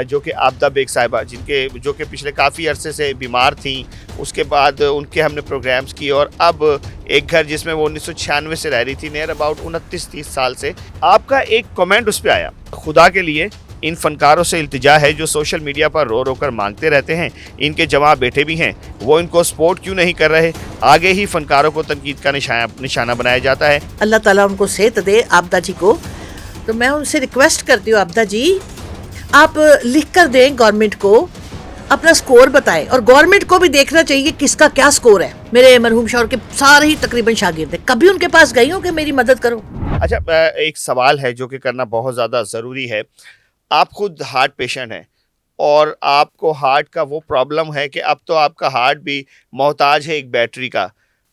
جو کہ آبدہ بیگ صاحبہ جو کہ پچھلے کافی عرصے سے بیمار تھیں. اس کے بعد ان کے ہم نے پروگرامز کیے اور اب ایک گھر جس میں وہ 1996 سے رہ رہی تھی، نیئر اباؤٹ 29-30 سال سے. آپ کا ایک کمنٹ اس پہ آیا: خدا کے لیے ان فنکاروں سے التجا ہے جو سوشل میڈیا پر رو رو کر مانگتے رہتے ہیں، ان کے جماع بیٹھے بھی ہیں، وہ ان کو سپورٹ کیوں نہیں کر رہے؟ آگے ہی فنکاروں کو تنقید کا نشانہ بنایا جاتا ہے. اللہ تعالیٰ ان کو صحت دے آبدہ جی کو. تو میں ان سے ریکویسٹ کرتی ہوں آبدہ جی آپ لکھ کر دیں گورنمنٹ کو، اپنا سکور بتائیں، اور گورنمنٹ کو بھی دیکھنا چاہیے کس کا کیا سکور ہے. میرے مرحوم شوہر کے سارے ہی تقریباً شاگرد ہیں، کبھی ان کے پاس گئی ہوں کہ میری مدد کرو؟ اچھا، ایک سوال ہے جو کہ کرنا بہت زیادہ ضروری ہے. آپ خود ہارٹ پیشنٹ ہیں اور آپ کو ہارٹ کا وہ پرابلم ہے کہ اب تو آپ کا ہارٹ بھی محتاج ہے ایک بیٹری کا.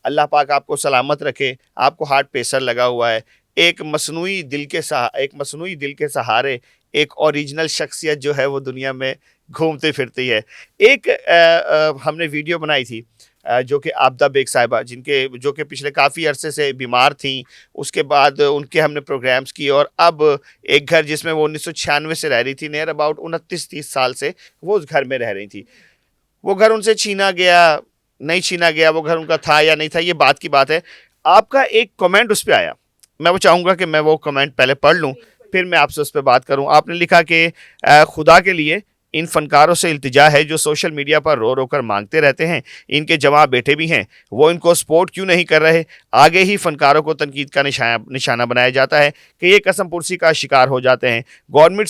اللہ پاک آپ کو سلامت رکھے. آپ کو ہارٹ پیسر لگا ہوا ہے. ایک مصنوعی دل کے سہارے ایک اوریجنل شخصیت جو ہے وہ دنیا میں گھومتی پھرتی ہے. ایک ہم نے ویڈیو بنائی تھی جو کہ آبدہ بیگ صاحبہ جو کہ پچھلے کافی عرصے سے بیمار تھیں. اس کے بعد ان کے ہم نے پروگرامز کیے اور اب ایک گھر جس میں وہ 1996 سے رہ رہی تھی، نیئر اباؤٹ 29-30 سال سے وہ اس گھر میں رہ رہی تھی. وہ گھر ان سے چھینا گیا، نہیں چھینا گیا، وہ گھر ان کا تھا یا نہیں تھا، یہ بات کی بات ہے. آپ کا ایک کمنٹ اس پہ آیا، میں وہ چاہوں گا کہ میں وہ کمنٹ پہلے پڑھ لوں پھر میں آپ سے اس پہ بات کروں. آپ نے لکھا کہ خدا کے لیے ان فنکاروں سے التجا ہے جو سوشل میڈیا پر رو رو کر مانگتے رہتے ہیں، ان کے جماع بیٹھے بھی ہیں، وہ ان کو سپورٹ کیوں نہیں کر رہے؟ آگے ہی فنکاروں کو تنقید کا نشانہ بنایا جاتا ہے کہ یہ قسم پرسی کا شکار ہو جاتے ہیں. گورنمنٹ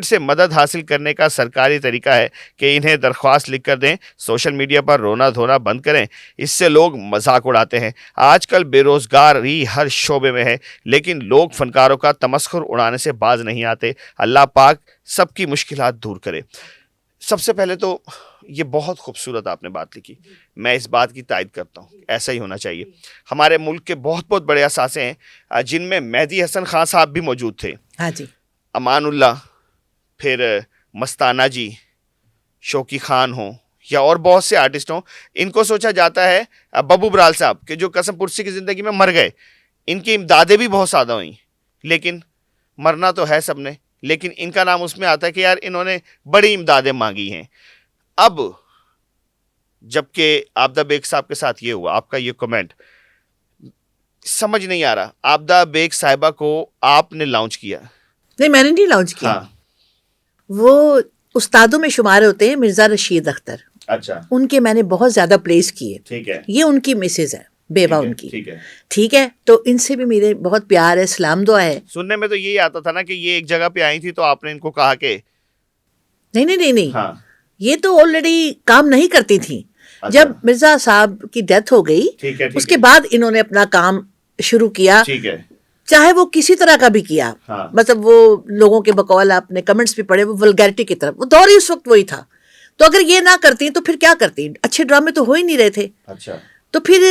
سے مدد حاصل کرنے کا سرکاری طریقہ ہے کہ انہیں درخواست لکھ کر دیں، سوشل میڈیا پر رونا دھونا بند کریں. اس سے لوگ مذاق اڑاتے ہیں. آج کل بے روزگاری ہر شعبے میں ہے، لیکن لوگ فنکاروں کا تمسخر اڑانے سے باز نہیں آتے. اللہ پاک سب کی مشکلات دور کرے. سب سے پہلے تو یہ بہت خوبصورت آپ نے بات لکھی، میں اس بات کی تائید کرتا ہوں، ایسا ہی ہونا چاہیے. ہمارے ملک کے بہت بہت بڑے اثاثے ہیں جن میں مہدی حسن خان صاحب بھی موجود تھے. ہاں جی. امان اللہ، پھر مستانہ جی، شوقی خان ہوں یا اور بہت سے آرٹسٹ ہوں. ان کو سوچا جاتا ہے ببو برال صاحب کہ جو قسم پرسی کی زندگی میں مر گئے، ان کی امدادیں بھی بہت زیادہ ہوئیں، لیکن مرنا تو ہے سب نے، لیکن ان کا نام اس میں آتا ہے کہ یار انہوں نے بڑی امدادیں مانگی ہیں. اب جب کہ آبدہ بیگ صاحب کے ساتھ یہ ہوا، آپ کا یہ کمنٹ سمجھ نہیں آ رہا. آبدہ بیگ صاحبہ کو آپ نے لانچ کیا؟ نہیں، میں نے نہیں لانچ کیا. ہاں. وہ استادوں میں شمار ہوتے ہیں مرزا رشید اختر. اچھا. ان کے میں نے بہت زیادہ پلیس کیے. ٹھیک ہے. یہ ان کی مسز ہے، بیوہ ان کی. ٹھیک ہے. ٹھیک ہے. تو ان سے بھی میرے بہت پیار ہے، سلام دعا ہے. سننے میں تو یہی آتا تھا نا کہ یہ ایک جگہ پہ آئی تھی تو آپ نے ان کو کہا کہ نہیں، ہاں یہ تو آلریڈی کام نہیں کرتی تھیں. جب مرزا صاحب کی ڈیتھ ہو گئی اس کے بعد انہوں نے اپنا کام شروع کیا. ٹھیک ہے. چاہے وہ کسی طرح کا بھی کیا، مطلب وہ لوگوں کے بقول آپ نے کمنٹس بھی پڑھے، وہ ولگیرٹی کی طرف، وہ دور ہی اس وقت وہی تھا. تو اگر یہ نہ کرتی تو پھر کیا کرتی؟ اچھے ڈرامے تو ہو ہی نہیں رہے تھے. اچھا. تو پھر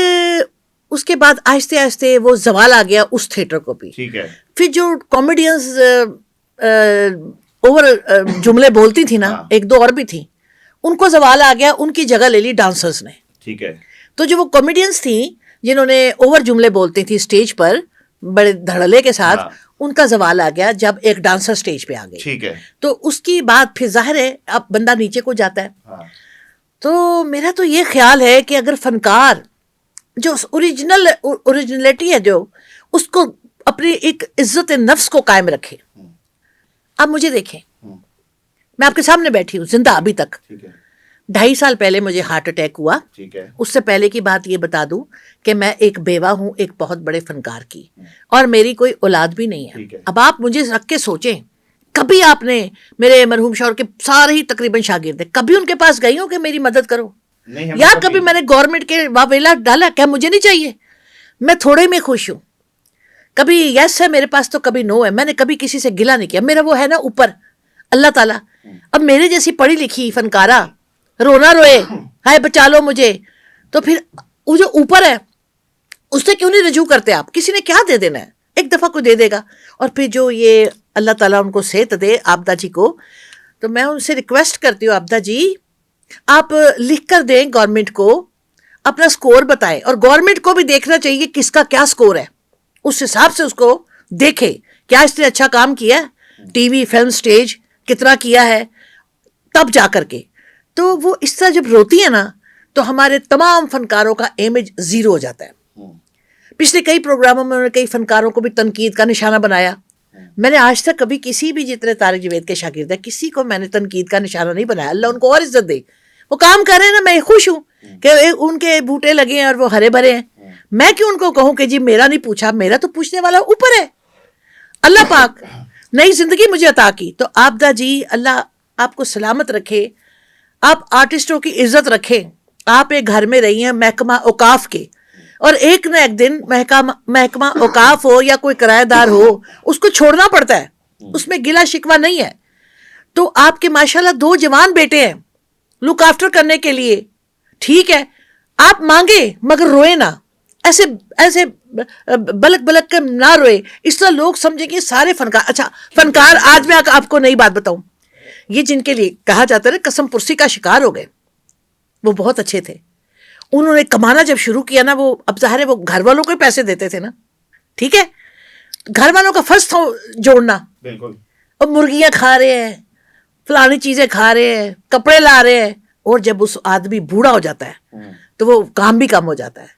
اس کے بعد آہستہ آہستہ وہ زوال آ گیا اس تھیٹر کو بھی. ٹھیک ہے. پھر جو کامیڈینز اوور جملے بولتی تھی نا، ایک دو اور بھی تھیں، ان کو زوال آ گیا، ان کی جگہ لے لی ڈانسرز نے. ٹھیک ہے. تو جو وہ کامیڈینز تھیں جنہوں نے اوور جملے بولتی تھی اسٹیج پر بڑے دھڑلے کے ساتھ، ان کا زوال آ گیا جب ایک ڈانسر اسٹیج پہ آ گئی. ٹھیک ہے. تو اس کی بات پھر ظاہر ہے اب بندہ نیچے کو جاتا ہے. تو میرا تو یہ خیال ہے کہ اگر فنکار جو اوریجنلٹی ہے جو اس کو اپنی ایک عزت نفس کو قائم رکھے. اب مجھے دیکھیں، میں آپ کے سامنے بیٹھی ہوں زندہ ابھی تک. 2.5 سال پہلے مجھے ہارٹ اٹیک ہوا. اس سے پہلے کی بات یہ بتا دوں کہ میں ایک بیوہ ہوں ایک بہت بڑے فنکار کی، اور میری کوئی اولاد بھی نہیں ہے. اب آپ مجھے رکھ کے سوچیں، کبھی آپ نے میرے مرحوم شوہر کے سارے ہی تقریباً شاگرد ہیں، کبھی ان کے پاس گئی ہوں کہ میری مدد کرو؟ یا کبھی میں نے گورنمنٹ کے واویلا ڈالا کیا مجھے نہیں چاہیے؟ میں تھوڑے میں خوش ہوں. کبھی یس ہے میرے پاس تو کبھی نو ہے. میں نے کبھی کسی سے گلا نہیں کیا. میرا وہ ہے نا اوپر اللہ تعالیٰ. اب میرے جیسی پڑھی لکھی فنکارہ رونا روئے ہائے بچا لو مجھے، تو پھر وہ جو اوپر ہے اس سے کیوں نہیں رجوع کرتے آپ؟ کسی نے کیا دے دینا ہے، ایک دفعہ کوئی دے دے گا. اور پھر جو یہ اللہ تعالیٰ ان کو صحت دے آبدہ جی کو، تو میں ان سے ریکویسٹ کرتی ہوں آبدہ جی آپ لکھ کر دیں گورنمنٹ کو، اپنا سکور بتائیں، اور گورنمنٹ کو بھی دیکھنا چاہیے کس کا کیا سکور ہے، اس حساب سے اس کو دیکھے کیا اس نے اچھا کام کیا ہے. ٹی وی، فلم، سٹیج کتنا کیا ہے تب جا کر کے. تو وہ اس طرح جب روتی ہے نا تو ہمارے تمام فنکاروں کا امیج زیرو ہو جاتا ہے. پچھلے کئی پروگراموں میں انہوں نے کئی فنکاروں کو بھی تنقید کا نشانہ بنایا. میں نے آج تک کبھی کسی بھی جتنے طارق جوید کے شاگرد ہیں کسی کو میں نے تنقید کا نشانہ نہیں بنایا. اللہ ان کو اور عزت دے, وہ کام کر رہے ہیں نا, میں خوش ہوں کہ ان کے بوٹے لگے ہیں اور وہ ہرے بھرے ہیں. میں کیوں ان کو کہوں کہ جی میرا نہیں پوچھا, میرا تو پوچھنے والا اوپر ہے. اللہ پاک نئی زندگی مجھے عطا کی. تو عابدہ جی اللہ آپ کو سلامت رکھے, آپ آرٹسٹوں کی عزت رکھیں. آپ ایک گھر میں رہی ہیں محکمہ اوقاف کے, اور ایک نہ ایک دن محکمہ اوقاف ہو یا کوئی کرایہ دار ہو اس کو چھوڑنا پڑتا ہے, اس میں گلا شکوہ نہیں ہے. تو آپ کے ماشاءاللہ 2 جوان بیٹے ہیں لک آفٹر کرنے کے لیے, ٹھیک ہے آپ مانگے مگر روئے نہ, ایسے بلک بلک کے نہ روئے. اس طرح لوگ سمجھیں گے سارے فنکار. اچھا فنکار آج میں آپ کو نئی بات بتاؤں, یہ جن کے لیے کہا جاتا ہے قسم پرسی کا شکار ہو گئے, وہ بہت اچھے تھے. انہوں نے کمانا جب شروع کیا نا, وہ اب ظاہر ہے وہ گھر والوں کو پیسے دیتے تھے نا, ٹھیک ہے گھر والوں کا فرض تھا جوڑنا. بالکل. اب مرغیاں کھا رہے ہیں, فلانی چیزیں کھا رہے ہیں, کپڑے لا رہے ہیں, اور جب اس آدمی بوڑھا ہو جاتا ہے تو وہ کام بھی کم ہو جاتا ہے.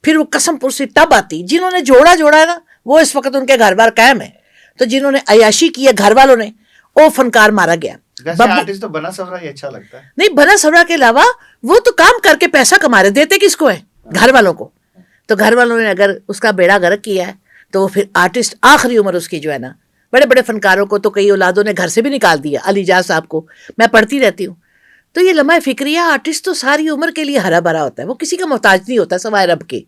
پھر وہ قسم پرسی تب آتی. جنہوں نے جوڑا ہے نا وہ اس وقت ان کے گھر بار قائم ہے, تو جنہوں نے عیاشی کی ہے گھر والوں نے, وہ فنکار مارا گیا. آرٹسٹ تو بنا سورا ہی اچھا لگتا ہے. نہیں بنا سورا کے علاوہ وہ تو کام کر کے پیسہ کما رہے, دیتے کس کو ہے گھر والوں کو. تو گھر والوں نے اگر اس کا بیڑا غرق کیا ہے تو وہ پھر آرٹسٹ آخری عمر اس کی جو ہے نا, بڑے بڑے فنکاروں کو تو کئی اولادوں نے گھر سے بھی نکال دیا. علی جاز صاحب کو میں پڑھتی رہتی ہوں. تو یہ لمحہ فکریہ آرٹسٹ تو ساری عمر کے لیے ہرا بھرا ہوتا ہے, وہ کسی کا محتاج نہیں ہوتا سوائے رب کے.